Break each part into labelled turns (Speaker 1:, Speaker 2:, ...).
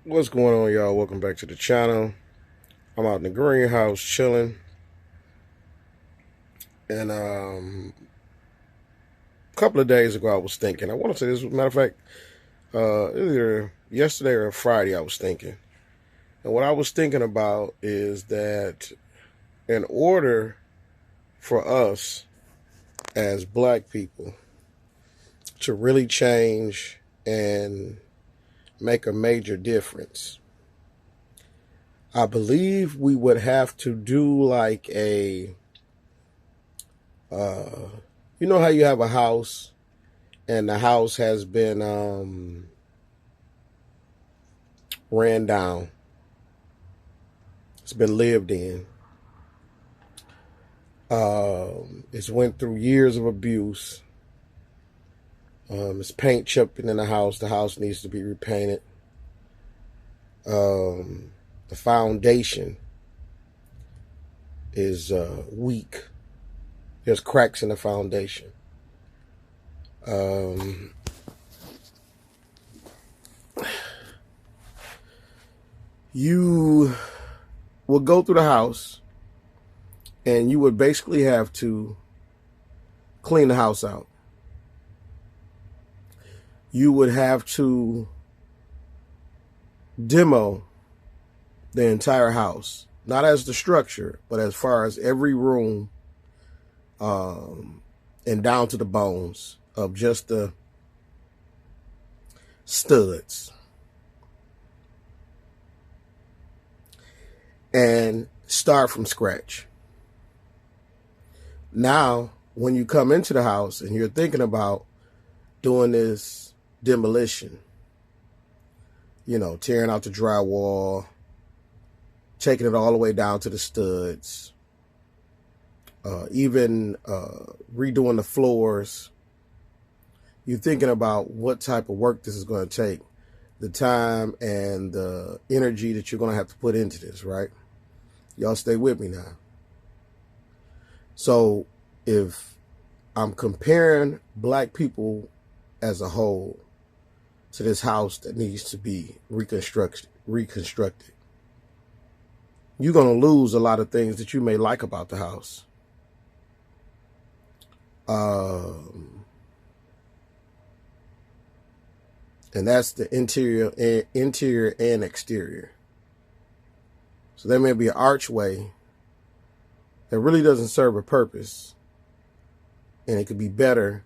Speaker 1: What's going on, y'all? Welcome back to the channel. I'm out in the greenhouse chilling, and a couple of days ago I was thinking. I want to say this. As a matter of fact, either yesterday or Friday I was thinking, and what I was thinking about is that in order for us as Black people to really change and make a major difference, I believe we would have to do like you know how you have a house and the house has been ran down. It's been lived in. It's went through years of abuse. It's paint chipping in the house. The house needs to be repainted. The foundation is weak. There's cracks in the foundation. You would go through the house and you would basically have to clean the house out. You would have to demo the entire house, not as the structure, but as far as every room, and down to the bones of just the studs, and start from scratch. Now, when you come into the house and you're thinking about doing this demolition, tearing out the drywall, taking it all the way down to the studs, even redoing the floors, you're thinking about what type of work this is going to take, the time and the energy that you're going to have to put into this, right? Y'all stay with me now. So if I'm comparing Black people as a whole to this house that needs to be reconstructed, you're going to lose a lot of things that you may like about the house. And that's the interior and exterior. So there may be an archway that really doesn't serve a purpose, and it could be better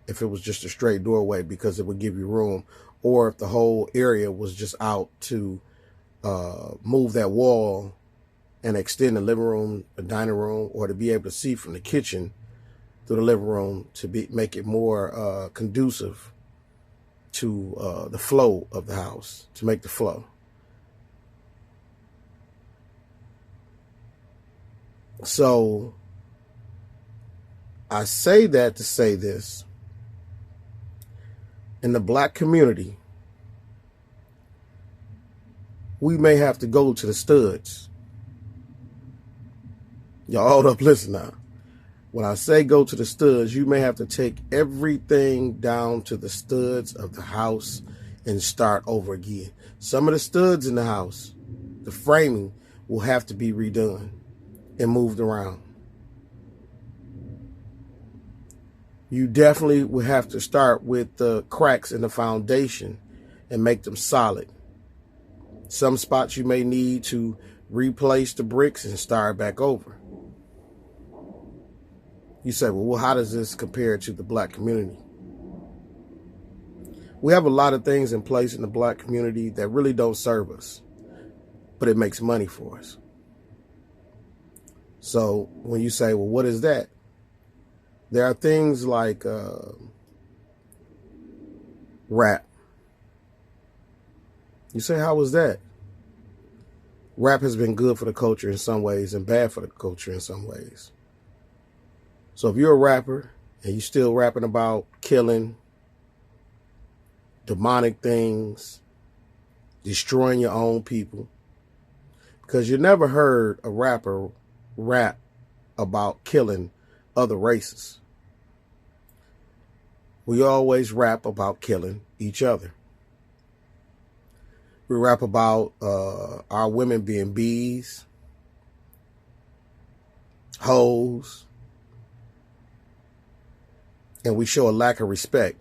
Speaker 1: if it was just a straight doorway because it would give you room, or if the whole area was just out to move that wall and extend the living room, the dining room, or to be able to see from the kitchen through the living room to make it more conducive to the flow of the house, to make the flow. So I say that to say this. In the Black community, we may have to go to the studs. Y'all hold up, listen now. When I say go to the studs, you may have to take everything down to the studs of the house and start over again. Some of the studs in the house, the framing, will have to be redone and moved around. You definitely will have to start with the cracks in the foundation and make them solid. Some spots you may need to replace the bricks and start back over. You say, well, how does this compare to the Black community? We have a lot of things in place in the Black community that really don't serve us, but it makes money for us. So when you say, well, what is that? There are things like rap. You say, how was that? Rap has been good for the culture in some ways and bad for the culture in some ways. So if you're a rapper and you're still rapping about killing, demonic things, destroying your own people, because you never heard a rapper rap about killing other races. We always rap about killing each other. We rap about our women being bees, hoes, and we show a lack of respect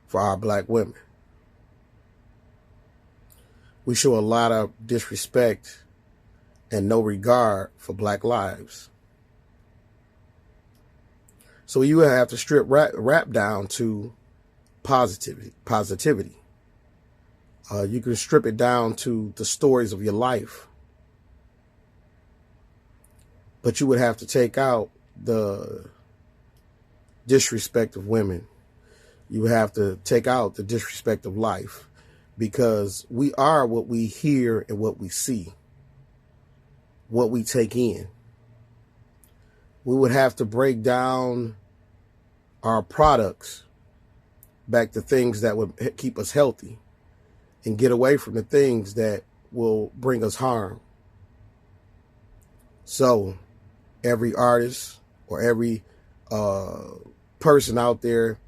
Speaker 1: for our black women. We show a lot of disrespect and no regard for black lives. So you have to strip rap down to positivity. You can strip it down to the stories of your life. But you would have to take out the disrespect of women. You would have to take out the disrespect of life, because we are what we hear and what we see, what we take in. We would have to break down our products back to things that would keep us healthy and get away from the things that will bring us harm. So every artist or every person out there,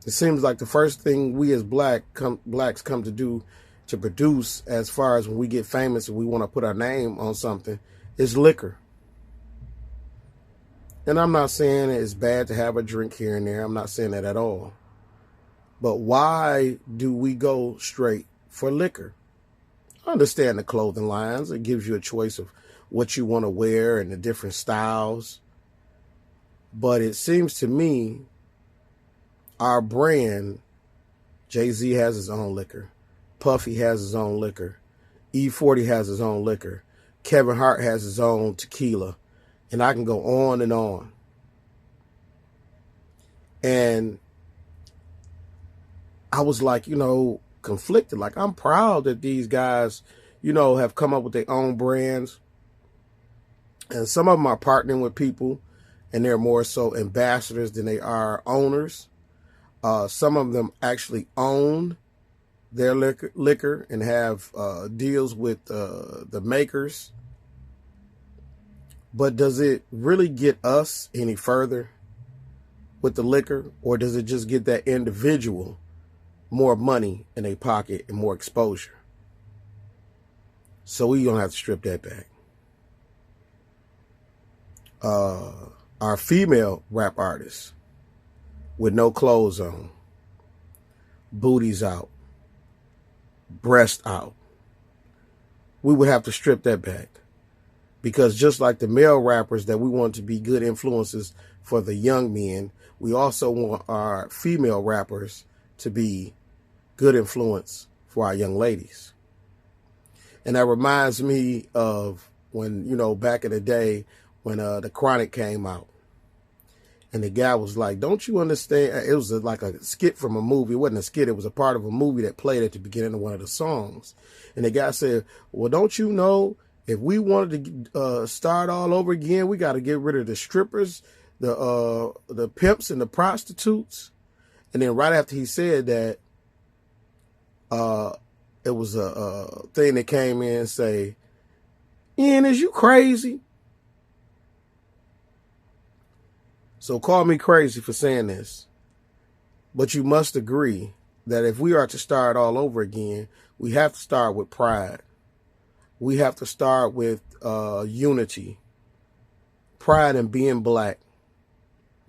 Speaker 1: it seems like the first thing we as blacks come to do to produce, as far as when we get famous and we want to put our name on something, is liquor. And I'm not saying it's bad to have a drink here and there. I'm not saying that at all. But why do we go straight for liquor? I understand the clothing lines. It gives you a choice of what you want to wear and the different styles. But it seems to me our brand, Jay-Z has his own liquor. Puffy has his own liquor. E40 has his own liquor. Kevin Hart has his own tequila. And I can go on and on. And I was like, conflicted. Like, I'm proud that these guys, have come up with their own brands. And some of them are partnering with people, and they're more so ambassadors than they are owners. Some of them actually own their liquor and have deals with the makers. But does it really get us any further with the liquor, or does it just get that individual more money in their pocket and more exposure? So we're going to have to strip that back. Our female rap artists with no clothes on, booties out, breast out, we would have to strip that back. Because just like the male rappers that we want to be good influences for the young men, we also want our female rappers to be good influence for our young ladies. And that reminds me of when, back in the day when the Chronic came out. And the guy was like, don't you understand? It was like a skit from a movie. It wasn't a skit. It was a part of a movie that played at the beginning of one of the songs. And the guy said, well, don't you know, if we wanted to start all over again, we got to get rid of the strippers, the pimps, and the prostitutes. And then right after he said that, it was a thing that came in and say, Ian, is you crazy? So call me crazy for saying this. But you must agree that if we are to start all over again, we have to start with pride. We have to start with unity, pride in being black.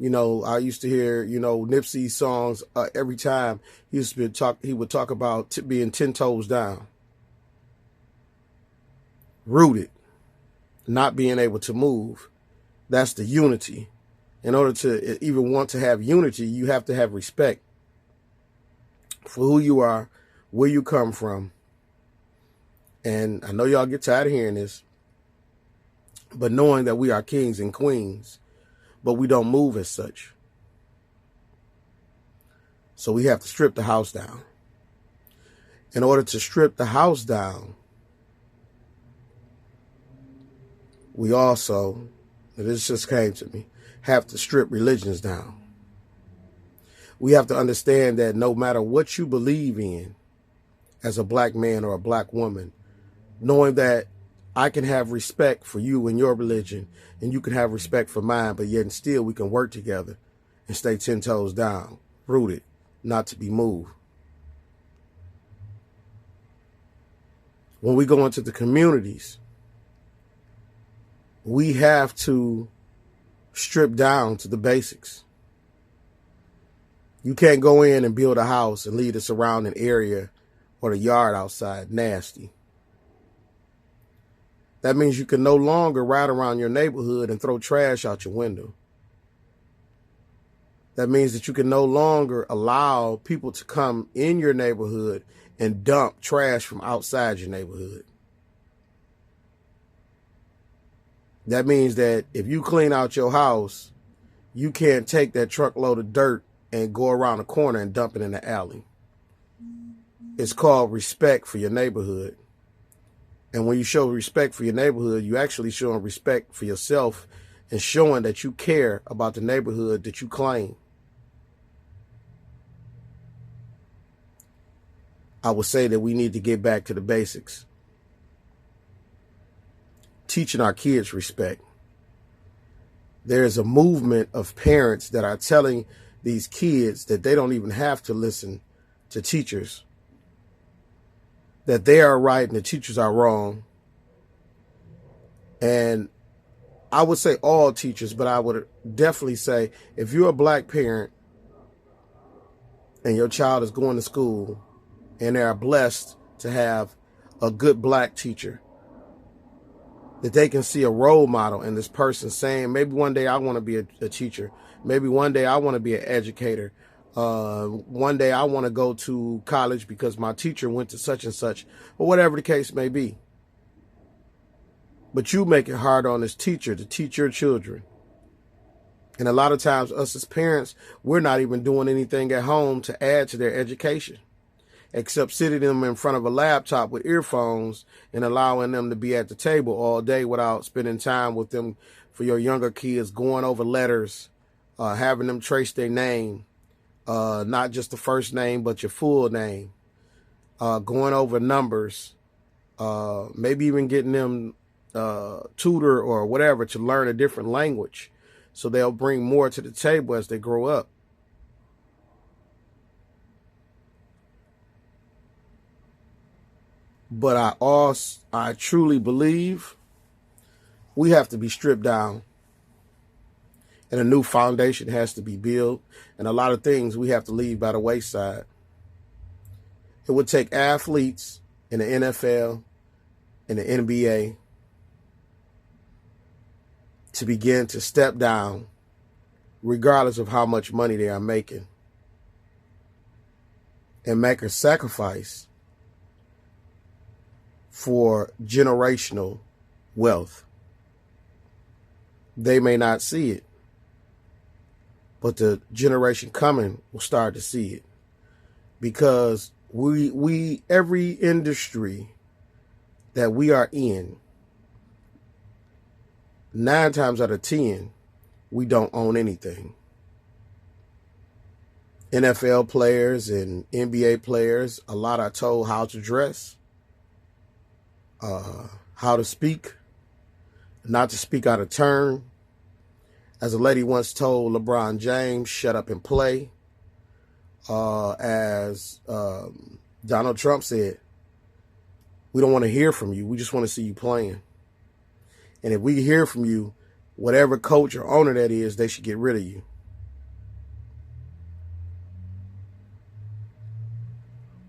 Speaker 1: I used to hear, Nipsey's songs every time. He would talk about being 10 toes down, rooted, not being able to move. That's the unity. In order to even want to have unity, you have to have respect for who you are, where you come from. And I know y'all get tired of hearing this, but knowing that we are kings and queens, but we don't move as such. So we have to strip the house down. In order to strip the house down, we also, this just came to me, have to strip religions down. We have to understand that no matter what you believe in as a black man or a black woman, knowing that I can have respect for you and your religion, and you can have respect for mine, but yet and still we can work together and stay 10 toes down, rooted, not to be moved. When we go into the communities, we have to strip down to the basics. You can't go in and build a house and leave the surrounding area or the yard outside nasty. That means you can no longer ride around your neighborhood and throw trash out your window. That means that you can no longer allow people to come in your neighborhood and dump trash from outside your neighborhood. That means that if you clean out your house, you can't take that truckload of dirt and go around the corner and dump it in the alley. It's called respect for your neighborhood. And when you show respect for your neighborhood, you actually showing respect for yourself and showing that you care about the neighborhood that you claim. I would say that we need to get back to the basics. Teaching our kids respect. There's a movement of parents that are telling these kids that they don't even have to listen to teachers, that they are right and the teachers are wrong. And I would say all teachers, but I would definitely say if you're a black parent and your child is going to school and they are blessed to have a good black teacher, that they can see a role model in this person saying, maybe one day I want to be a teacher. Maybe one day I want to be an educator. One day I want to go to college because my teacher went to such and such, or whatever the case may be. But you make it hard on this teacher to teach your children. And a lot of times us as parents, we're not even doing anything at home to add to their education, except sitting them in front of a laptop with earphones and allowing them to be at the table all day without spending time with them. For your younger kids, going over letters, having them trace their name, not just the first name, but your full name, going over numbers, maybe even getting them tutor or whatever to learn a different language so they'll bring more to the table as they grow up. But I truly believe we have to be stripped down and a new foundation has to be built, and a lot of things we have to leave by the wayside. It would take athletes in the NFL and the NBA to begin to step down, regardless of how much money they are making, and make a sacrifice for generational wealth. They may not see it, but the generation coming will start to see it, because we every industry that we are in, 9 times out of 10, we don't own anything. NFL players and NBA players, a lot are told how to dress, how to speak, not to speak out of turn. As a lady once told LeBron James, shut up and play. As Donald Trump said, we don't want to hear from you. We just want to see you playing. And if we hear from you, whatever coach or owner that is, they should get rid of you.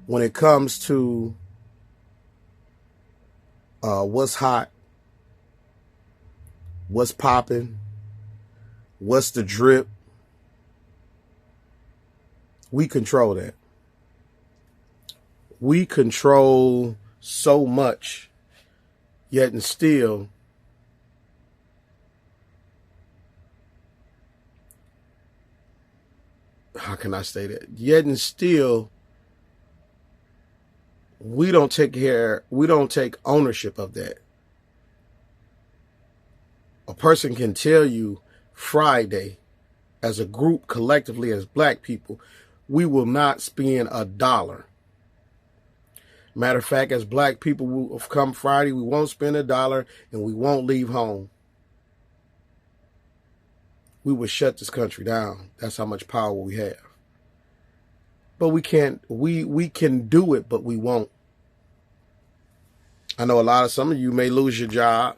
Speaker 1: When it comes to what's hot, what's popping, what's the drip, we control that. We control so much, yet and still how can I say that? Yet and still, we don't take ownership of that. A person can tell you Friday, as a group, collectively as black people, we will not spend $1. Matter of fact, as black people, come Friday, we won't spend $1 and we won't leave home. We will shut this country down. That's how much power we have. But we can't, we can do it, but we won't. I know some of you may lose your job.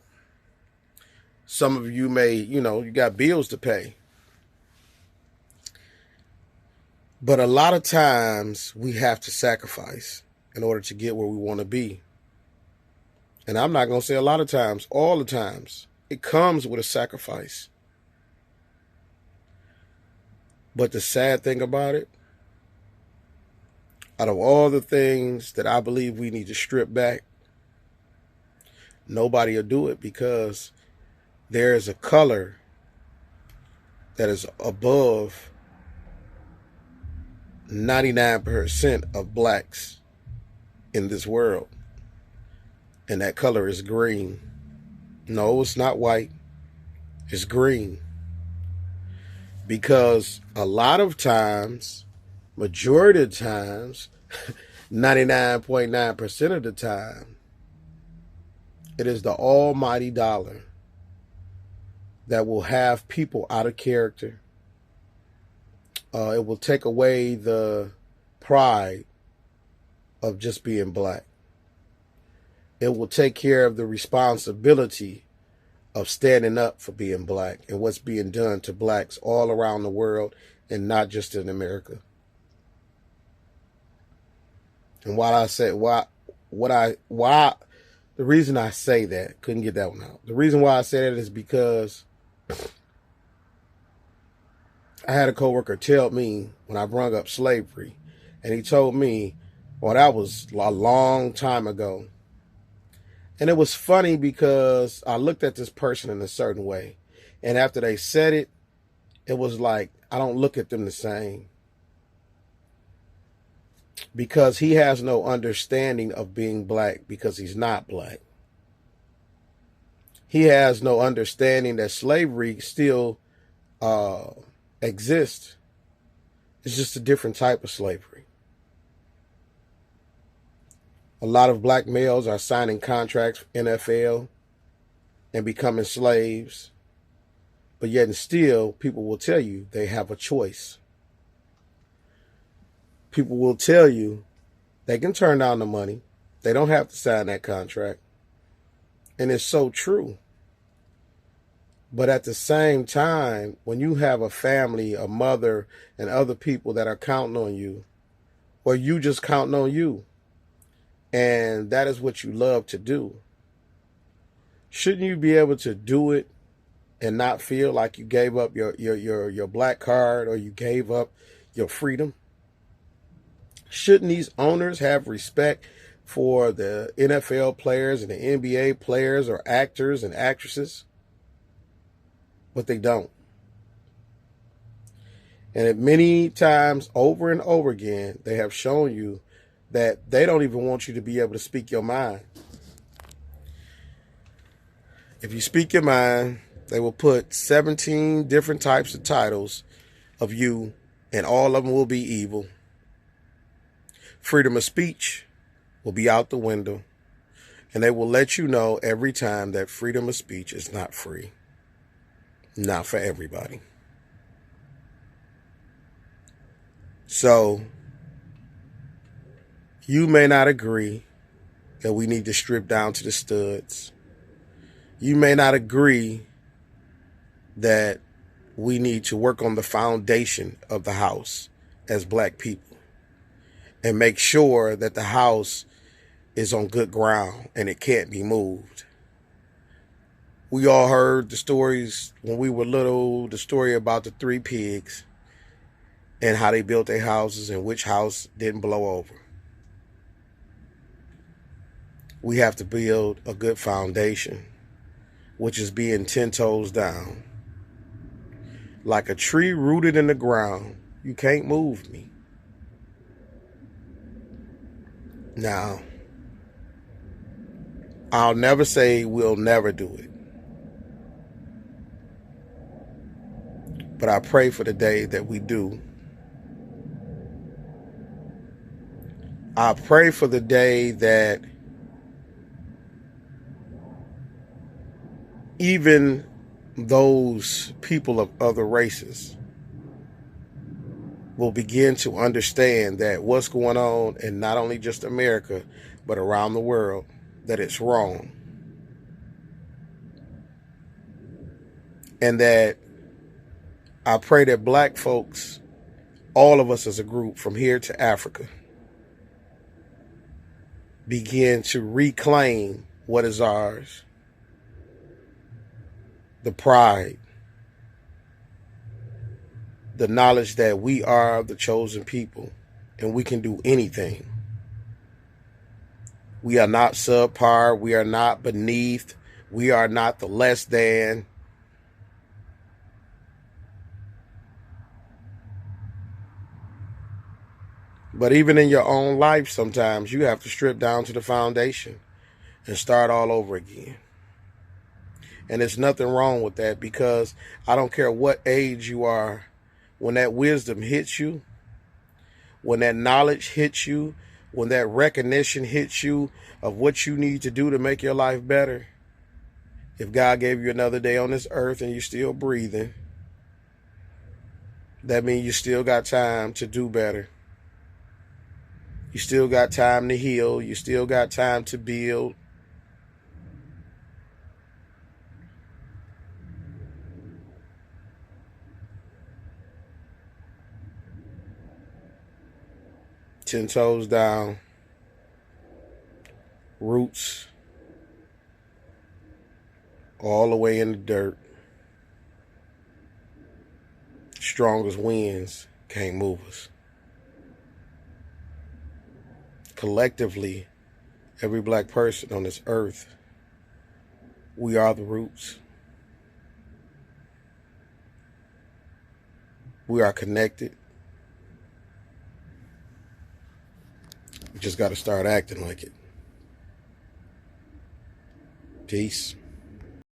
Speaker 1: Some of you may, you got bills to pay. But a lot of times we have to sacrifice in order to get where we want to be. And I'm not going to say a lot of times, all the times. It comes with a sacrifice. But the sad thing about it, out of all the things that I believe we need to strip back, nobody will do it, because there is a color that is above 99% of blacks in this world. And that color is green. No, it's not white. It's green. Because a lot of times, majority of times, 99.9% of the time, it is the almighty dollar that will have people out of character. It will take away the pride of just being black. It will take care of the responsibility of standing up for being black and what's being done to blacks all around the world, and not just in America. And the reason I say that, couldn't get that one out. The reason why I say that is because I had a coworker tell me when I brought up slavery, and he told me, well, that was a long time ago. And it was funny because I looked at this person in a certain way. And after they said it, it was like, I don't look at them the same. Because he has no understanding of being black, because he's not black. He has no understanding that slavery still exists. It's just a different type of slavery. A lot of black males are signing contracts for NFL and becoming slaves. But yet and still, people will tell you they have a choice. People will tell you they can turn down the money. They don't have to sign that contract. And it's so true. But at the same time, when you have a family, a mother, and other people that are counting on you, or you just counting on you, and that is what you love to do, shouldn't you be able to do it and not feel like you gave up your black card, or you gave up your freedom? Shouldn't these owners have respect for the NFL players and the NBA players, or actors and actresses? But they don't. And many times, over and over again, they have shown you that they don't even want you to be able to speak your mind. If you speak your mind, they will put 17 different types of titles of you, and all of them will be evil. Freedom of speech will be out the window, and they will let you know every time that freedom of speech is not free. Not for everybody. So, you may not agree that we need to strip down to the studs. You may not agree that we need to work on the foundation of the house as black people and make sure that the house is on good ground and it can't be moved. We all heard the stories when we were little, the story about the 3 pigs and how they built their houses and which house didn't blow over. We have to build a good foundation, which is being 10 toes down. Like a tree rooted in the ground, you can't move me. Now, I'll never say we'll never do it. But I pray for the day that we do. I pray for the day that even those people of other races will begin to understand that what's going on in not only just America, but around the world, that it's wrong. And that I pray that black folks, all of us as a group from here to Africa, begin to reclaim what is ours. The pride, the knowledge that we are the chosen people and we can do anything. We are not subpar. We are not beneath. We are not the less than. But even in your own life, sometimes you have to strip down to the foundation and start all over again. And there's nothing wrong with that, because I don't care what age you are, when that wisdom hits you, when that knowledge hits you, when that recognition hits you of what you need to do to make your life better, if God gave you another day on this earth and you're still breathing, that means you still got time to do better. You still got time to heal. You still got time to build. Ten toes down, roots all the way in the dirt. Strongest winds can't move us. Collectively, every black person on this earth, we are the roots. We are connected. We just got to start acting like it. Peace.